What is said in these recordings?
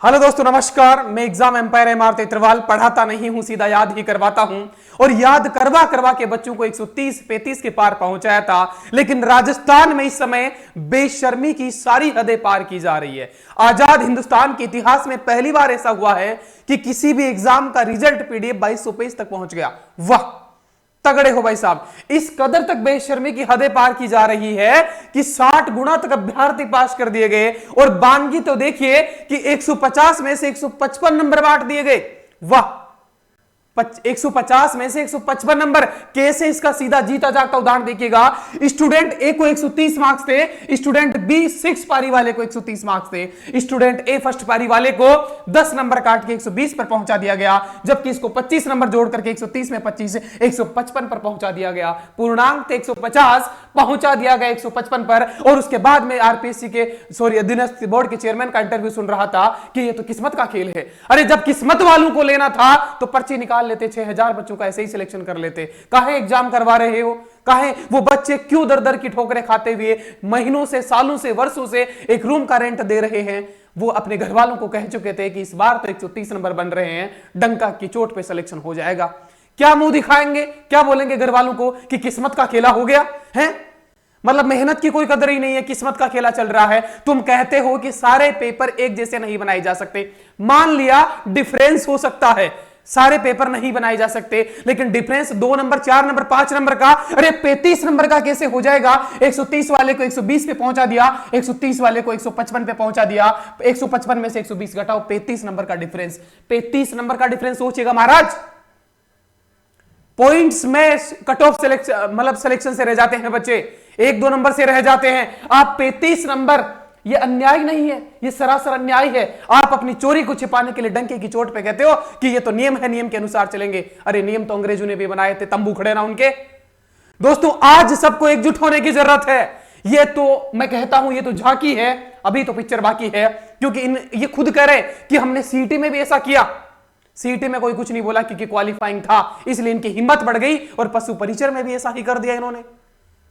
Hello दोस्तों, नमस्कार। मैं एग्जाम एम्पायर एमआर तेत्रवाल पढ़ाता नहीं हूं, सीधा याद ही करवाता हूं। और याद करवा करवा के बच्चों को 130-35 के पार पहुंचाया था। लेकिन राजस्थान में इस समय बेशर्मी की सारी हदें पार की जा रही है। आजाद हिंदुस्तान के इतिहास में पहली बार ऐसा हुआ है कि किसी भी एग्जाम का रिजल्ट पीडीएफ 2200 पेज तक पहुंच गया। वाह, तगड़े हो भाई साहब। इस कदर तक बेशर्मी की हदें पार की जा रही है कि 60 गुना तक अभ्यर्थी पास कर दिए गए। और बानगी तो देखिए कि 150 में से 155 नंबर बांट दिए गए। वाह, 150 में से 155 नंबर। कैसे इसका सीधा जीता जागता उदाहरण देखिएगा। स्टूडेंट ए को 130 मार्क्स थे, स्टूडेंट बी 6 पारी वाले को 130 मार्क्स थे, स्टूडेंट ए फर्स्ट पारी वाले को 10 नंबर काट के 120 पर पहुंचा दिया गया, जबकि इसको 25 नंबर जोड़ करके 130 में 25 155 पर पहुंचा दिया गया। पूर्णांक 150 पहुंचा दिया गया 155 पर। और उसके बाद में आरपीएससी के अधीनस्थ बोर्ड के चेयरमैन का इंटरव्यू सुन रहा था कि ये तो किस्मत का खेल है। अरे जब किस्मत वालों को लेना था तो पर्ची निकाल लेते, 6000 बच्चों का ऐसे ही सिलेक्शन कर लेते। काहे एग्जाम करवा रहे हो? काहे वो बच्चे क्यों दर दर की ठोकरें खाते हुए महीनों से, सालों से, वर्षों से एक रूम का रेंट दे रहे हैं? वो अपने घर वालों को कह चुके थे कि इस बार तो 130 नंबर बन रहे हैं, डंका की चोट पे सिलेक्शन हो जाएगा। क्या मुंह दिखाएंगे, क्या बोलेंगे घर वालों को कि किस्मत का खेला हो गया है? मतलब मेहनत की कोई कदर ही नहीं है, किस्मत का खेला चल रहा है। तुम कहते हो कि सारे पेपर एक जैसे नहीं बनाए जा सकते। मान लिया डिफरेंस हो सकता है, सारे पेपर नहीं बनाए जा सकते, लेकिन डिफरेंस 2 नंबर, 4 नंबर, 5 नंबर का, अरे 35 नंबर का कैसे हो जाएगा? 130 वाले को 120 पे पहुंचा दिया, 130 वाले को 155 पे पहुंचा दिया, 155 में से 120 घटाओ, 35 नंबर का डिफरेंस। 35 नंबर का डिफरेंस सोचिएगा महाराज। पॉइंट्स में कट ऑफ सिलेक्शन, मतलब सिलेक्शन से रह जाते हैं बच्चे, 1-2 नंबर से रह जाते हैं। आप 35 नंबर, ये अन्याय नहीं है, ये सरासर अन्याय है। आप अपनी चोरी को छिपाने के लिए डंके की चोट पे कहते हो कि ये तो नियम है, नियम के अनुसार चलेंगे। अरे नियम तो अंग्रेजों ने भी बनाए थे, तंबू खड़े ना उनके। दोस्तों, आज सबको एकजुट होने की जरूरत है। ये तो मैं कहता हूं, ये तो झांकी है, अभी तो पिक्चर बाकी है। क्योंकि ये खुद कह रहे कि हमने सीटी में भी ऐसा किया। सीटी में कोई कुछ नहीं बोला क्योंकि क्वालिफाइंग था, इसलिए इनकी हिम्मत बढ़ गई और पशु परिचर में भी ऐसा ही कर दिया इन्होंने,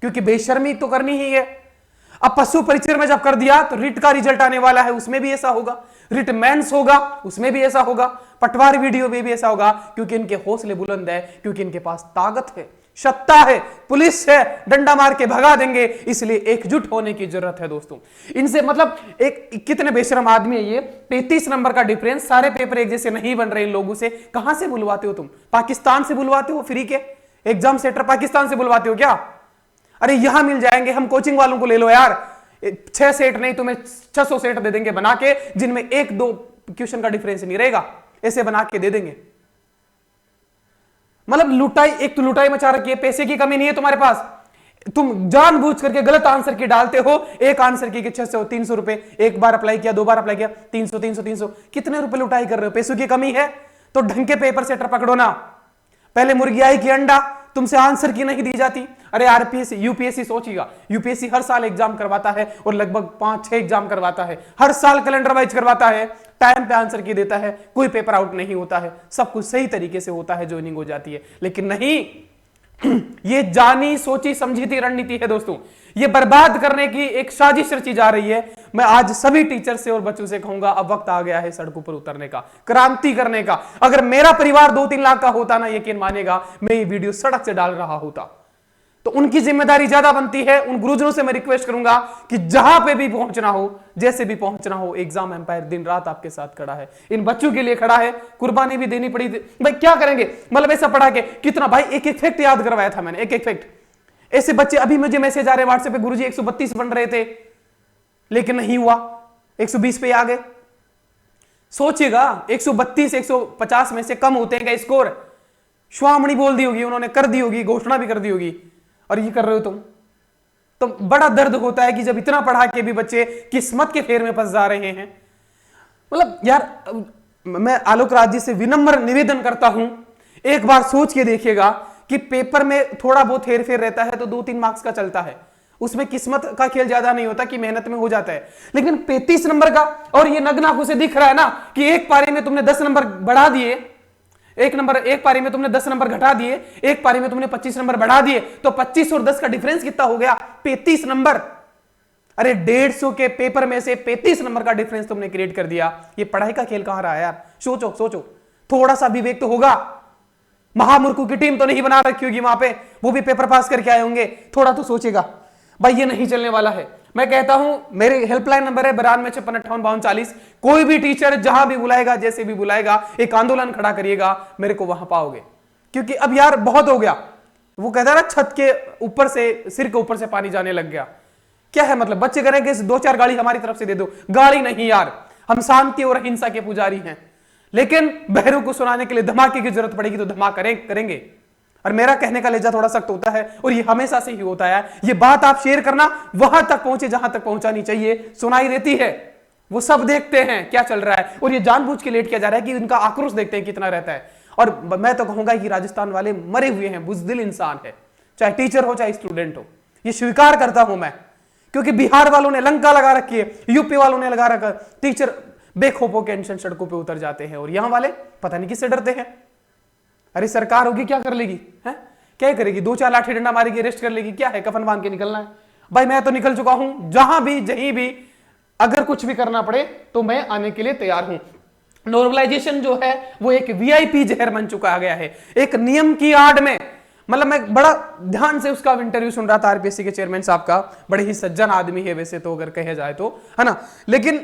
क्योंकि बेशर्मी तो करनी ही है। अब पशु परिचर में जब कर दिया तो रिट का रिजल्ट आने वाला है, उसमें भी ऐसा होगा। रिट मेंस होगा, उसमें भी ऐसा होगा। पटवार वीडियो में भी ऐसा होगा, क्योंकि इनके हौसले बुलंद है, क्योंकि इनके पास ताकत है, सत्ता है, पुलिस है, डंडा मार के भगा देंगे। इसलिए एकजुट होने की जरूरत है दोस्तों। इनसे मतलब एक कितने बेशरम आदमी है ये। 35 नंबर का डिफरेंस, सारे पेपर एक जैसे नहीं बन रहे इन लोगों से। कहां से बुलवाते हो तुम? पाकिस्तान से बुलवाते हो? फ्री के एग्जाम सेंटर पाकिस्तान से बुलवाते हो क्या? अरे यहां मिल जाएंगे, हम कोचिंग वालों को ले लो यार। 6 सेट नहीं, तुम्हें 600 सेट दे देंगे बना के, जिनमें 1-2 क्वेश्चन का डिफरेंस नहीं रहेगा, ऐसे बना के दे देंगे। मतलब लुटाई, एक तो लुटाई मचा रखी है, पैसे की कमी नहीं है तुम्हारे पास। तुम जानबूझ करके गलत आंसर की डालते हो। एक आंसर की 600-300 रुपए, एक बार अप्लाई किया, 2 बार अप्लाई किया, 300, कितने रुपए लुटाई कर रहे हो? पैसों की कमी है तो ढंग के पेपर सेटर पकड़ो ना। पहले मुर्गी आई कि अंडा, तुमसे आंसर की नहीं दी जाती। अरे आरपीएससी, यूपीएससी सोचिएगा, यूपीएससी हर साल एग्जाम करवाता है और लगभग 5-6 एग्जाम करवाता है, हर साल कैलेंडर वाइज करवाता है, टाइम पे आंसर की देता है, कोई पेपर आउट नहीं होता है, सब कुछ सही तरीके से होता है, ज्वाइनिंग हो जाती है। लेकिन नहीं, ये जानी सोची समझी थी रणनीति है दोस्तों। ये बर्बाद करने की एक साजिश रची जा रही है। मैं आज सभी टीचर से और बच्चों से कहूंगा, अब वक्त आ गया है सड़कों पर उतरने का, क्रांति करने का। अगर मेरा परिवार 2-3 लाख का होता ना, यकीन मानेगा, मैं ये वीडियो सड़क से डाल रहा होता। तो उनकी जिम्मेदारी ज्यादा बनती है। उन गुरुजनों से मैं रिक्वेस्ट करूंगा कि जहां पे भी पहुंचना हो, जैसे भी पहुंचना हो, एग्जाम एम्पायर दिन रात आपके साथ खड़ा है, इन बच्चों के लिए खड़ा है। कुर्बानी भी देनी पड़ी। भाई क्या करेंगे, मतलब ऐसा पढ़ा के कितना, भाई एक फैक्ट याद करवाया था मैंने, एक फैक्ट। ऐसे बच्चे, अभी मुझे मैसेज आ रहे व्हाट्सएप पे, गुरुजी 132 बन रहे थे लेकिन नहीं हुआ, 120 पे आ गए। सोचिएगा, 132 150 में से कम होते हैं क्या स्कोर? श्वामणी बोल दी होगी उन्होंने, कर दी होगी, घोषणा भी कर दी होगी, और ये कर रहे हो तुम। तो बड़ा दर्द होता है कि जब इतना पढ़ा के भी बच्चे किस्मत के फेर में फंस जा रहे हैं। मतलब यार, मैं आलोक राज जी से विनम्र निवेदन करता हूं, एक बार सोच के देखिएगा कि पेपर में थोड़ा बहुत हेर फेर रहता है तो 2-3 मार्क्स का चलता है, उसमें किस्मत का खेल ज्यादा नहीं होता कि मेहनत में हो जाता है। लेकिन 35 नंबर का, और ये नग्न आंखों से दिख रहा है ना कि एक पारी में तुमने 10 नंबर बढ़ा दिए, एक पारी में तुमने 10 नंबर घटा दिए, एक पारी में तुमने 25 नंबर बढ़ा दिए, तो 25 और 10 का डिफरेंस कितना हो गया? 35 नंबर। अरे 150 के पेपर में से 35 नंबर का डिफरेंस तुमने क्रिएट कर दिया। ये पढ़ाई का खेल कहां रहा है यार? सोचो सोचो, थोड़ा सा विवेक तो होगा। महामूर्खों की टीम तो नहीं बना रखी होगी वहां पे, वो भी पेपर पास करके आए होंगे, थोड़ा तो सोचेगा भाई। ये नहीं चलने वाला है। मैं कहता हूं, मेरे हेल्पलाइन नंबर है 9256585240। कोई भी टीचर जहां भी बुलाएगा, जैसे भी बुलाएगा, एक आंदोलन खड़ा करिएगा, मेरे को वहां पाओगे। क्योंकि अब यार बहुत हो गया। वो कहता है ना, छत के ऊपर से, सिर के ऊपर से पानी जाने लग गया। क्या है मतलब? बच्चे करेंगे 2-4 गाली हमारी तरफ से दे दो। गाली नहीं यार, हम शांति और अहिंसा के पुजारी हैं। लेकिन बहरों को सुनाने के लिए धमाके की जरूरत पड़ेगी तो धमाका करेंगे। और मेरा कहने का लहजा थोड़ा सख्त होता है, और ये हमेशा से ही होता है। ये बात आप शेयर करना, वहां तक पहुंचे जहां तक पहुंचानी चाहिए। सुनाई देती है, वो सब देखते हैं क्या चल रहा है, और ये जानबूझ के लेट किया जा रहा है कि इनका आक्रोश देखते हैं कितना रहता है। और मैं तो कहूंगा कि राजस्थान वाले मरे हुए हैं, बुज़दिल इंसान है, चाहे टीचर हो चाहे स्टूडेंट हो। ये स्वीकार करता हूं मैं, क्योंकि बिहार वालों ने लंका लगा रखी है, यूपी वालों ने लगा रखा। टीचर बेखौफों के अनशन सड़कों पे उतर जाते हैं, और यहां वाले पता नहीं किससे डरते हैं। अरे सरकार होगी, क्या कर लेगी? है क्या करेगी? 2-4 लाठी डंडा मारेगी, अरेस्ट कर लेगी, क्या है? कफन बांध के निकलना है। भाई मैं तो निकल चुका हूं, जहां भी जहीं भी अगर कुछ भी करना पड़े तो मैं आने के लिए तैयार हूं। नॉर्मलाइजेशन जो है वो एक वीआईपी जहर बन चुका गया है, एक नियम की आड़ में। मतलब मैं बड़ा ध्यान से उसका इंटरव्यू सुन रहा था आरपीएससी के चेयरमैन साहब का। बड़े ही सज्जन आदमी है वैसे तो, अगर कहे जाए तो, है ना। लेकिन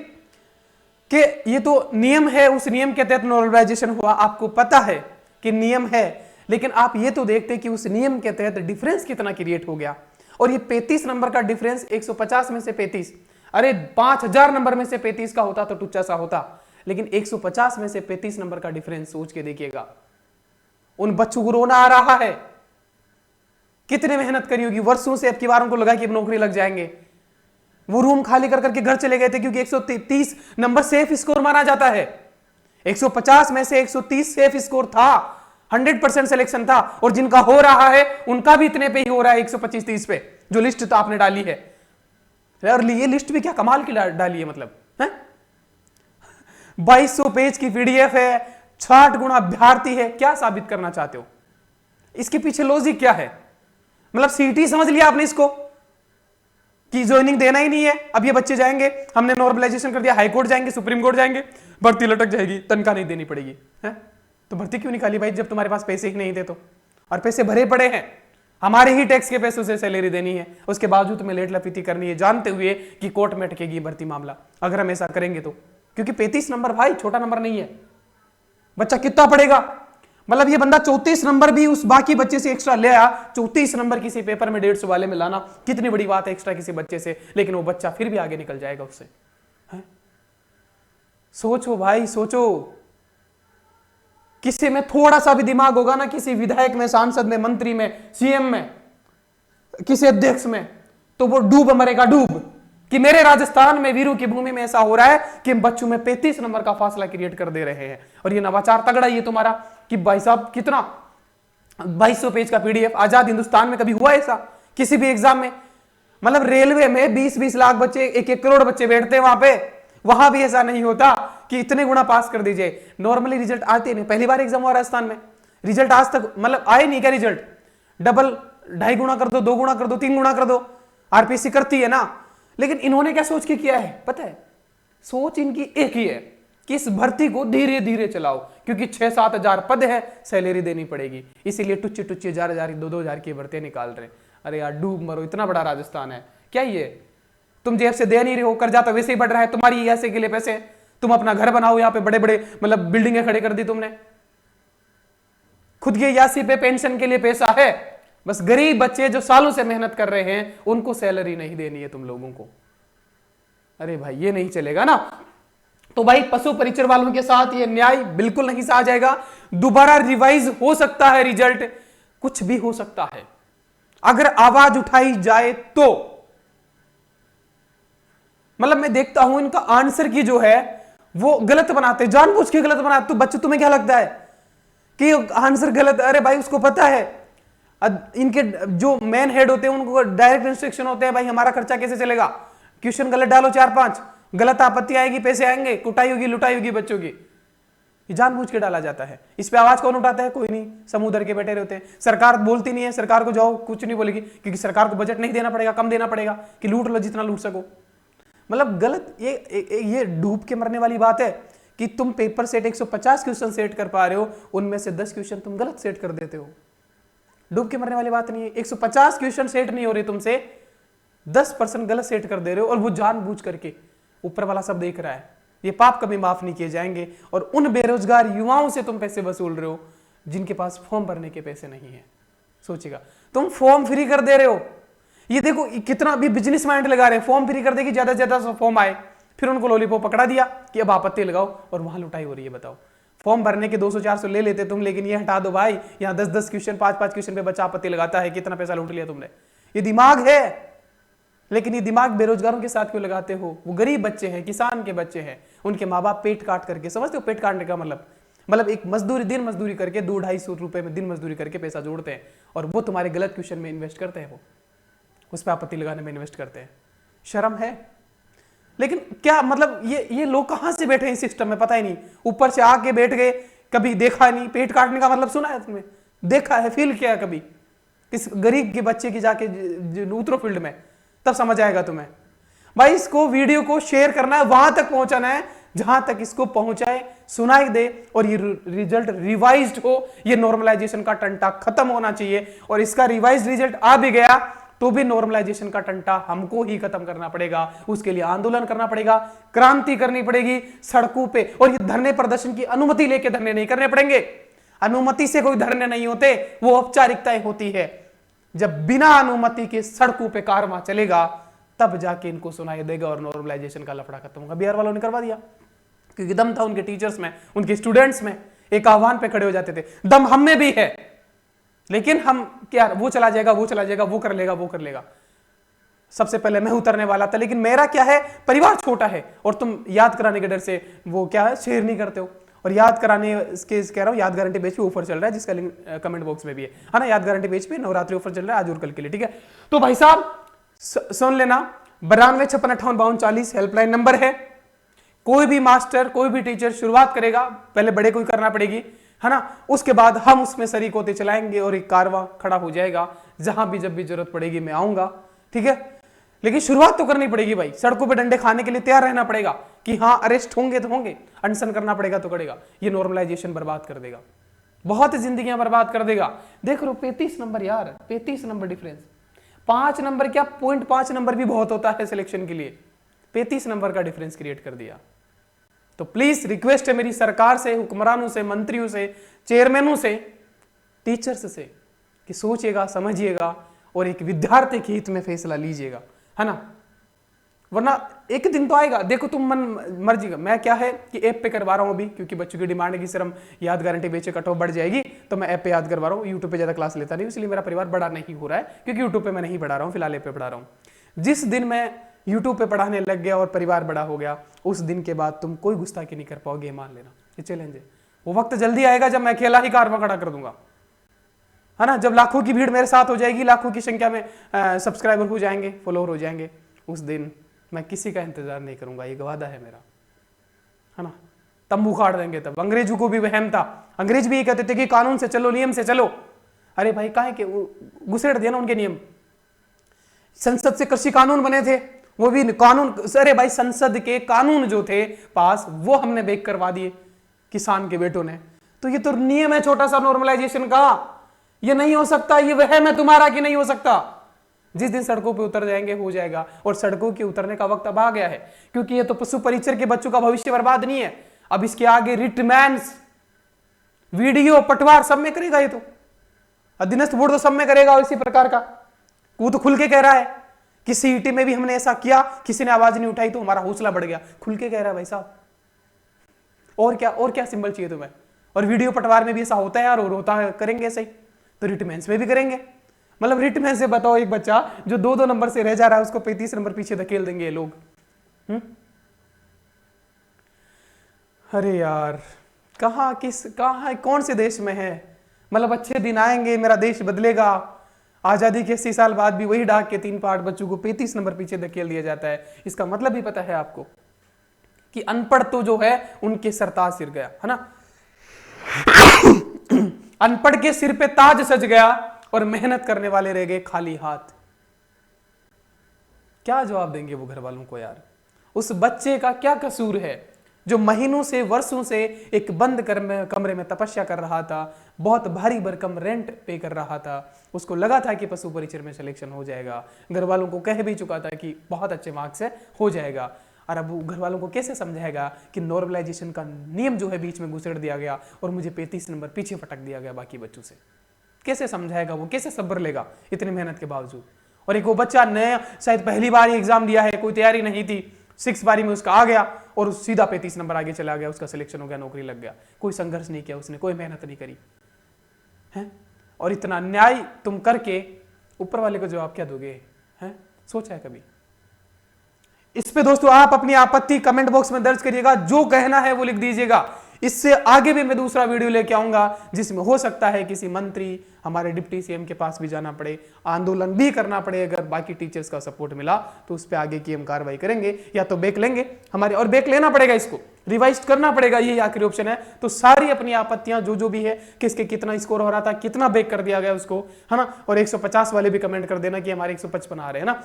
कि ये तो नियम है, उस नियम के तहत नॉर्मलाइजेशन हुआ, आपको पता है कि नियम है। लेकिन आप ये तो देखते कि उस नियम के तहत डिफरेंस कितना क्रिएट हो गया। और ये 35 नंबर का डिफरेंस, 150 में से 35, अरे 5000 नंबर में से 35 का होता तो टुच्चा सा होता। लेकिन 150 में से 35 नंबर का डिफरेंस सोच के देखिएगा। उन बच्चों को रोना आ रहा है। कितने मेहनत करी होगी वर्षों से, अब की बारों को लगा कि अब नौकरी लग जाएंगे। वो रूम खाली कर करके घर चले गए थे, क्योंकि 130 नंबर सेफ स्कोर माना जाता है। 150 में से 130 सेफ स्कोर था, 100% सिलेक्शन था। और जिनका हो रहा है उनका भी इतने पे ही हो रहा है, 125-30 पे, जो लिस्ट तो आपने डाली है। और ये लिस्ट भी क्या कमाल की डाली है, मतलब है? 2200 पेज की पीडीएफ है, 60 गुना अभ्यर्थी है। क्या साबित करना चाहते हो? इसके पीछे लॉजिक क्या है? मतलब सीटी समझ लिया आपने इसको कि ज्वाइनिंग देना ही नहीं है। अब ये बच्चे जाएंगे, हमने नॉर्मलाइजेशन कर दिया, हाई कोर्ट जाएंगे, सुप्रीम कोर्ट जाएंगे, भर्ती लटक जाएगी, तनख्वाह नहीं देनी पड़ेगी। है तो भर्ती क्यों निकाली भाई, जब तुम्हारे पास पैसे ही नहीं थे तो? और पैसे भरे पड़े हैं, हमारे ही टैक्स के पैसों से सैलरी देनी है, उसके बावजूद तुम्हें लेट लफीती करनी है, जानते हुए कि कोर्ट में अटकेगी भर्ती मामला, अगर हम ऐसा करेंगे तो। क्योंकि 35 नंबर भाई छोटा नंबर नहीं है। बच्चा कितना पढ़ेगा? मतलब ये बंदा 34 नंबर भी उस बाकी बच्चे से एक्स्ट्रा ले आया। 34 नंबर किसी पेपर में 150 वाले में लाना कितनी बड़ी बात है एक्स्ट्रा किसी बच्चे से, लेकिन वो बच्चा फिर भी आगे निकल जाएगा उससे। सोचो भाई सोचो, किसी में थोड़ा सा भी दिमाग होगा ना, किसी विधायक में, सांसद में, मंत्री में, सीएम में, किसी अध्यक्ष में, तो वो डूब मरेगा, डूब। कि मेरे राजस्थान में, वीरों की भूमि में ऐसा हो रहा है कि बच्चों में 35 नंबर का फासला क्रिएट कर दे रहे हैं। और ये नवाचार तगड़ा ये तुम्हारा कि भाई साहब कितना 2200 पेज का पीडीएफ। आजाद हिंदुस्तान में कभी हुआ ऐसा किसी भी एग्जाम में? मतलब रेलवे में 20-20 लाख बच्चे, 1-1 करोड़ बच्चे बैठते हैं वहां पे, वहां भी ऐसा नहीं होता कि इतने गुना पास कर दीजिए। नॉर्मली रिजल्ट आते नहीं। पहली बार एग्जाम हुआ राजस्थान में, रिजल्ट आज तक मतलब आए नहीं क्या? रिजल्ट डबल, 2.5 गुना कर दो, 2 गुना कर दो, 3 गुना कर दो, आरपीएससी करती है ना। लेकिन इन्होंने क्या सोच के किया है पता है? सोच इनकी एक ही है कि इस भर्ती को धीरे धीरे चलाओ, क्योंकि 6-7 हजार पद है, सैलरी देनी पड़ेगी, इसीलिए टुच्चे टुच्चे 1,000 2,000 की भर्ती निकाल रहे। अरे यार डूब मरो, इतना बड़ा राजस्थान है क्या ये? तुम जेब से दे नहीं रहे हो, कर्जा तो वैसे ही बढ़ रहा है, तुम्हारी ऐसे के लिए पैसे, तुम अपना घर बनाओ, यहाँ पे बड़े बड़े मतलब बिल्डिंगें खड़े कर दी तुमने, खुद के यासी पे पेंशन के लिए पैसा है, बस गरीब बच्चे जो सालों से मेहनत कर रहे हैं उनको सैलरी नहीं देनी है तुम लोगों को। अरे भाई ये नहीं चलेगा ना। तो भाई पशु परिचर वालों के साथ ये न्याय बिल्कुल नहीं सहा जाएगा। दोबारा रिवाइज हो सकता है, रिजल्ट कुछ भी हो सकता है अगर आवाज उठाई जाए तो। मतलब मैं देखता हूं इनका आंसर की जो है वो गलत बनाते, जानबूझ के गलत बनाते। तो बच्चे तुम्हें क्या लगता है कि आंसर गलत? अरे भाई उसको पता है, इनके जो मेन हेड होते हैं उनको डायरेक्ट इंस्ट्रक्शन होते हैं, भाई हमारा खर्चा कैसे चलेगा, क्वेश्चन गलत डालो 4-5, गलत आपत्ति आएगी, पैसे आएंगे, कुटाई होगी, लुटाई होगी बच्चों की। ये जानबूझ के डाला जाता है। इस पे आवाज कौन उठाता है? कोई नहीं, समुद्र के बैठे रहते हैं। सरकार बोलती नहीं है, सरकार को जाओ कुछ नहीं बोलेगी, क्योंकि सरकार को बजट नहीं देना पड़ेगा, कम देना पड़ेगा कि लूट लो जितना लूट सको। मतलब गलत, ये डूब के मरने वाली बात है कि तुम पेपर सेट 150 क्वेश्चन सेट कर पा रहे हो, उनमें से 10 क्वेश्चन तुम गलत सेट कर देते हो। डूब के मरने वाली बात नहीं है। 150 क्वेश्चन सेट नहीं हो रहे तुमसे, 10% गलत सेट कर दे रहे हो, और वो जानबूझ करके ऊपर वाला सब देख रहा है। ये पाप कभी माफ नहीं किए जाएंगे। और उन बेरोजगार युवाओं से तुम पैसे वसूल रहे हो जिनके पास फॉर्म भरने के पैसे नहीं है। सोचिएगा, तुम फॉर्म फ्री कर दे रहे हो। ये देखो कितना भी बिजनेस माइंड लगा रहे हैं, फॉर्म फ्री कर दे कि ज्यादा से ज्यादा फॉर्म आए, फिर उनको लॉलीपॉप पकड़ा दिया कि अब आपत्ति लगाओ, और वहां लुटाई हो रही है। बताओ, फॉर्म भरने के 200-400 ले लेते तुम, लेकिन ये हटा दो भाई, यहाँ 10-10 क्वेश्चन, 5-5 क्वेश्चन पे बच्चा आपत्ति लगाता है, कितना पैसा लूट लिया तुमने। ये दिमाग है, लेकिन ये दिमाग बेरोजगारों के साथ क्यों लगाते हो? वो गरीब बच्चे हैं, किसान के बच्चे हैं, उनके माँ बाप पेट काट करके, समझते हो पेट काटने का मतलब एक मजदूरी, दिन मजदूरी करके 200-250 रुपए में दिन मजदूरी करके पैसा जोड़ते हैं, और वो तुम्हारे गलत क्वेश्चन में इन्वेस्ट करते हैं, वो उस पर आपत्ति लगाने में इन्वेस्ट करते हैं। शर्म है। लेकिन क्या मतलब ये लोग कहां से बैठे हैं इस सिस्टम में, पता ही नहीं। ऊपर से आके बैठ गए, कभी देखा नहीं। पेट काटने का मतलब सुना है तुमने? देखा है, फील किया है कभी? किस गरीब के बच्चे की जाके उतरो फील्ड में, तब समझ आएगा तुम्हें। भाई इसको, वीडियो को शेयर करना है, वहां तक पहुंचाना है जहां तक इसको पहुंचाए, सुनाई दे, और ये रिजल्ट रिवाइज्ड हो। ये नॉर्मलाइजेशन का टंटा खत्म होना चाहिए, और इसका रिवाइज्ड रिजल्ट आ भी गया तो भी नॉर्मलाइजेशन का टंटा हमको ही खत्म करना पड़ेगा। उसके लिए आंदोलन करना पड़ेगा, क्रांति करनी पड़ेगी सड़कों पे। और ये धरने प्रदर्शन की अनुमति लेके धरने नहीं करने पड़ेंगे। अनुमति से कोई धरने नहीं होते, वो औपचारिकताएं होती है। जब बिना अनुमति के सड़कों पे कारवां चलेगा, तब जाके इनको सुनाई देगा और नॉर्मलाइजेशन का लफड़ा खत्म होगा। बिहार वालों ने करवा दिया, क्योंकि दम था उनके टीचर्स में, उनके स्टूडेंट्स में। एक आह्वान पे खड़े हो जाते थे। दम हम में भी है, लेकिन हम क्या, वो चला जाएगा, वो चला जाएगा, वो कर लेगा, वो कर लेगा। सबसे पहले मैं उतरने वाला था, लेकिन मेरा क्या है, परिवार छोटा है, और तुम याद कराने के डर से वो क्या है, शेयर नहीं करते हो। और याद कराने इसके कह रहा हूं, याद गारंटी पेज पे ऑफर चल रहा है, जिसका लिंक कमेंट बॉक्स में भी है ना। याद गारंटी पेज पे नवरात्रि ऑफर चल रहा है आज और कल के लिए, ठीक है। तो भाई साहब सुन लेना, 9256585240 हेल्पलाइन नंबर है। कोई भी मास्टर, कोई भी टीचर शुरुआत करेगा, पहले बड़े को ही करना पड़ेगी, है ना। उसके बाद हम उसमें शरीक होते चलाएंगे, और एक कारवां खड़ा हो जाएगा। जहां भी जब भी जरूरत पड़ेगी मैं आऊंगा, ठीक है। लेकिन शुरुआत तो करनी पड़ेगी भाई। सड़कों पे डंडे खाने के लिए तैयार रहना पड़ेगा कि हाँ अरेस्ट होंगे तो होंगे, अनशन करना पड़ेगा तो करेगा। ये नॉर्मलाइजेशन बर्बाद कर देगा, बहुत जिंदगियां बर्बाद कर देगा। देख लो 35 नंबर यार, 35 नंबर डिफरेंस। 5 नंबर क्या, 0.5 नंबर भी बहुत होता है सिलेक्शन के लिए। 35 नंबर का डिफरेंस क्रिएट कर दिया। तो प्लीज रिक्वेस्ट है मेरी सरकार से, हुक्मरानों से, मंत्रियों से, चेयरमैनों से, टीचर्स से, कि सोचिएगा, समझिएगा, और एक विद्यार्थी के हित में फैसला लीजिएगा, है ना। वरना एक दिन तो आएगा, देखो तुम मन मर्जी का। मैं क्या है कि ऐप पे करवा रहा हूं अभी, क्योंकि बच्चों की डिमांड है कि सर हम याद गारंटी बेचे, कट ऑफ बढ़ जाएगी, तो मैं ऐप पे याद करवा रहा हूँ। यूट्यूब पे ज्यादा क्लास लेता नहीं, इसलिए मेरा परिवार बड़ा नहीं हो रहा है, क्योंकि यूट्यूब पे मैं नहीं पढ़ा रहा हूँ, फिलहाल ऐप पे पढ़ा रहा हूँ। जिस दिन मैं यूट्यूब पे पढ़ाने लग गया और परिवार बड़ा हो गया, उस दिन के बाद तुम कोई गुस्ताखी नहीं कर पाओगे, मान लेना। ये चैलेंज है। वो वक्त जल्दी आएगा जब मैं अकेला ही कारवां खड़ा कर दूंगा, है ना। जब लाखों की भीड़ मेरे साथ हो जाएगी, लाखों की संख्या में सब्सक्राइबर हो जाएंगे, फॉलोअर हो जाएंगे, उस दिन मैं किसी का इंतजार नहीं करूंगा। ये वादा है मेरा, है ना। तंबू उखाड़ देंगे तब। अंग्रेजों को भी वहम था, अंग्रेज भी ये कहते थे कि कानून से चलो, नियम से चलो। अरे भाई काहे के घुसेड़ दिया ना उनके नियम। संसद से कृषि कानून बने थे, वो भी कानून, अरे भाई संसद के कानून जो थे पास, वो हमने बेक करवा दिए किसान के बेटों ने। तो ये तो नियम है छोटा सा नॉर्मलाइजेशन का। ये नहीं हो सकता, ये वहम है तुम्हारा कि नहीं हो सकता। जिस दिन सड़कों पे उतर जाएंगे हो जाएगा। और सड़कों के उतरने का वक्त अब आ गया है, क्योंकि ये तो पशु परिचर के बच्चों का भविष्य बर्बाद नहीं है। अब इसके आगे रिटमैंस, वीडियो, पटवार सब में करेगा ये तो। अधीनस्थ बोर्ड तो सब में करेगा। और इसी प्रकार का वो तो खुल के कह रहा है कि सीईटी में भी हमने ऐसा किया, किसी ने आवाज नहीं उठाई तो हमारा हौसला बढ़ गया। खुल के कह रहा है भाई साहब। और क्या सिंबल चाहिए तुम्हें। और वीडियो पटवार में भी ऐसा होता है यार, और होता है, करेंगे ऐसे ही तो रिटमेंस में भी करेंगे। मतलब रिटमेन से बताओ, एक बच्चा जो 2-2 नंबर से रह जा रहा है उसको 35 नंबर पीछे धकेल देंगे ये लोग। अरे यार कहां कौन से देश में है। मतलब अच्छे दिन आएंगे, मेरा देश बदलेगा। आजादी के 80 साल बाद भी वही डाक के 3 पार्ट बच्चों को 35 नंबर पीछे धकेल दिया जाता है। इसका मतलब भी पता है आपको कि अनपढ़ तो जो है उनके सरताज सिर गया, है ना। अनपढ़ के सिर पे ताज सज गया और मेहनत करने वाले रह गए खाली हाथ। क्या जवाब देंगे वो घर वालों को यार? उस बच्चे का क्या कसूर है जो महीनों से वर्षों से एक बंद कमरे में तपस्या कर रहा था, बहुत भारी भरकम रेंट पे कर रहा था, उसको लगा था कि पशु परिचर में सिलेक्शन हो जाएगा, घर वालों को कह भी चुका था कि बहुत अच्छे मार्क्स से हो जाएगा। और अब वो घर वालों को कैसे समझाएगा कि नॉर्मलाइजेशन का नियम जो है बीच में घुसेड़ दिया गया और मुझे 35 नंबर पीछे फटक दिया गया बाकी बच्चों से? कैसे समझाएगा वो? कैसे सब्र लेगा इतनी मेहनत के बावजूद? और एक वो बच्चा नया शायद पहली बार ही एग्जाम दिया है, कोई तैयारी नहीं थी, 6 बारी में उसका आ गया और सीधा 35 नंबर आगे चला गया, उसका सिलेक्शन हो गया, नौकरी लग गया। कोई संघर्ष नहीं किया उसने, कोई मेहनत नहीं करी है। और इतना न्याय तुम करके ऊपर वाले को जवाब क्या दोगे? हैं? सोचा है कभी इस पे? दोस्तों आप अपनी आपत्ति कमेंट बॉक्स में दर्ज करिएगा, जो कहना है वो लिख दीजिएगा। इससे आगे भी मैं दूसरा वीडियो लेके आऊंगा जिसमें हो सकता है किसी मंत्री, हमारे डिप्टी सीएम के पास भी जाना पड़े, आंदोलन भी करना पड़े। अगर बाकी टीचर्स का सपोर्ट मिला तो उस पर आगे की हम कार्रवाई करेंगे, या तो बैक लेंगे हमारे, और बैक लेना पड़ेगा, इसको रिवाइज करना पड़ेगा, यही आखिरी ऑप्शन है। तो सारी अपनी आपत्तियां जो भी है, किसके कितना स्कोर हो रहा था, कितना बैक कर दिया गया उसको, है ना। और 150 वाले भी कमेंट कर देना कि हमारे 155 आ रहे हैं ना,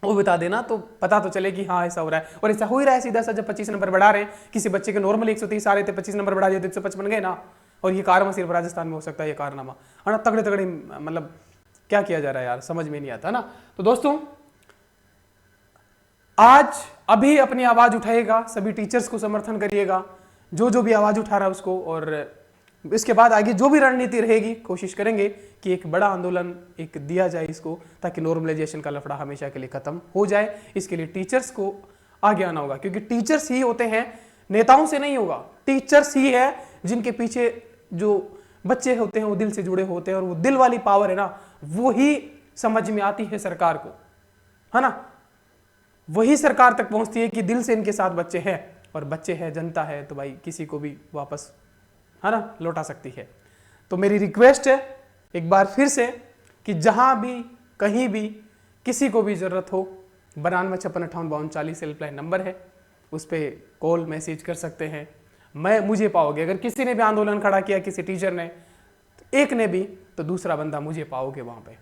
वो बता देना, तो पता तो चले कि हाँ ऐसा हो रहा है। और ऐसा हो ही रहा है सीधा सा, जब 25 नंबर बढ़ा रहे हैं, किसी बच्चे के नॉर्मल 130 आ रहे थे, 25 नंबर बढ़ा दिए तो 155 गए ना। और ये कारनामा सिर्फ राजस्थान में हो सकता है, ये कारनामा है ना। तगड़े तगड़े मतलब क्या किया जा रहा है यार, समझ में नहीं आता ना। तो दोस्तों आज अभी अपनी आवाज उठाएगा, सभी टीचर्स को समर्थन करिएगा, जो भी आवाज उठा रहा है उसको। और इसके बाद आगे जो भी रणनीति रहेगी, कोशिश करेंगे कि एक बड़ा आंदोलन एक दिया जाए इसको, ताकि नॉर्मलाइजेशन का लफड़ा हमेशा के लिए खत्म हो जाए। इसके लिए टीचर्स को आगे आना होगा, क्योंकि टीचर्स ही होते हैं, नेताओं से नहीं होगा। टीचर्स ही है जिनके पीछे जो बच्चे होते हैं वो दिल से जुड़े होते हैं, और वो दिल वाली पावर है ना, वो ही समझ में आती है सरकार को, है ना। वही सरकार तक पहुंचती है कि दिल से इनके साथ बच्चे हैं, और बच्चे हैं, जनता है, तो भाई किसी को भी वापस, है ना, लौटा सकती है। तो मेरी रिक्वेस्ट है एक बार फिर से कि जहां भी कहीं भी किसी को भी जरूरत हो, 9256585240 हेल्पलाइन नंबर है, उस पर कॉल मैसेज कर सकते हैं। मुझे पाओगे, अगर किसी ने भी आंदोलन खड़ा किया, किसी टीचर ने, एक ने भी, तो दूसरा बंदा मुझे पाओगे वहां पे,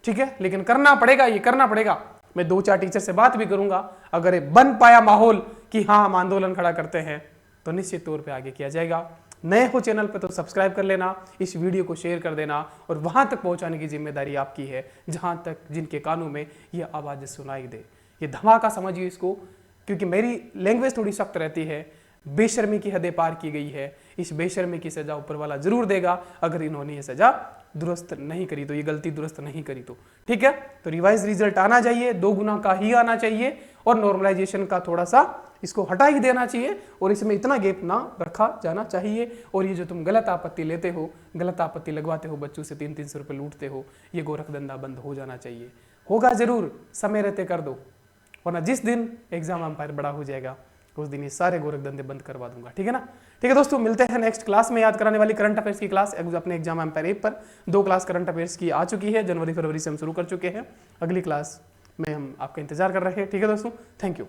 ठीक है। लेकिन करना पड़ेगा, ये करना पड़ेगा। मैं 2-4 टीचर से बात भी करूंगा, अगर ये बन पाया माहौल कि हाँ हम आंदोलन खड़ा करते हैं, तो निश्चित तौर पे आगे किया जाएगा। नए हो चैनल पे तो सब्सक्राइब कर लेना, इस वीडियो को शेयर कर देना, और वहां तक पहुंचाने की जिम्मेदारी आपकी है जहां तक जिनके कानों में ये आवाज सुनाई दे। ये धमाका समझिए इसको, क्योंकि मेरी लैंग्वेज थोड़ी सख्त रहती है, बेशर्मी की हदें पार की गई है। इस बेशर्मी की सजा ऊपर वाला जरूर देगा, अगर इन्होंने ये सजा दुरुस्त नहीं करी तो, ये गलती दुरुस्त नहीं करी तो, ठीक है। तो रिवाइज रिजल्ट आना चाहिए, 2 गुना का ही आना चाहिए, और नॉर्मलाइजेशन का थोड़ा सा इसको हटा ही देना चाहिए, और इसमें इतना गैप ना रखा जाना चाहिए। और ये जो तुम गलत आपत्ति लेते हो, गलत आपत्ति लगवाते हो, बच्चों से 300-300 रुपये लूटते हो, ये गोरख धंधा बंद हो जाना चाहिए। होगा जरूर, समय रहते कर दो, वरना जिस दिन एग्जाम एम्पायर बड़ा हो जाएगा उस दिन ये सारे गोरख धंधे बंद करवा दूंगा, ठीक है ना। ठीक है दोस्तों, मिलते हैं नेक्स्ट क्लास में। याद कराने वाली करंट अफेयर्स की क्लास अपने एग्जाम एम्पायर ऐप पर 2 क्लास करंट अफेयर्स की आ चुकी है, जनवरी फरवरी से हम शुरू कर चुके हैं। अगली क्लास में हम आपका इंतजार कर रहे हैं, ठीक है दोस्तों। Thank you.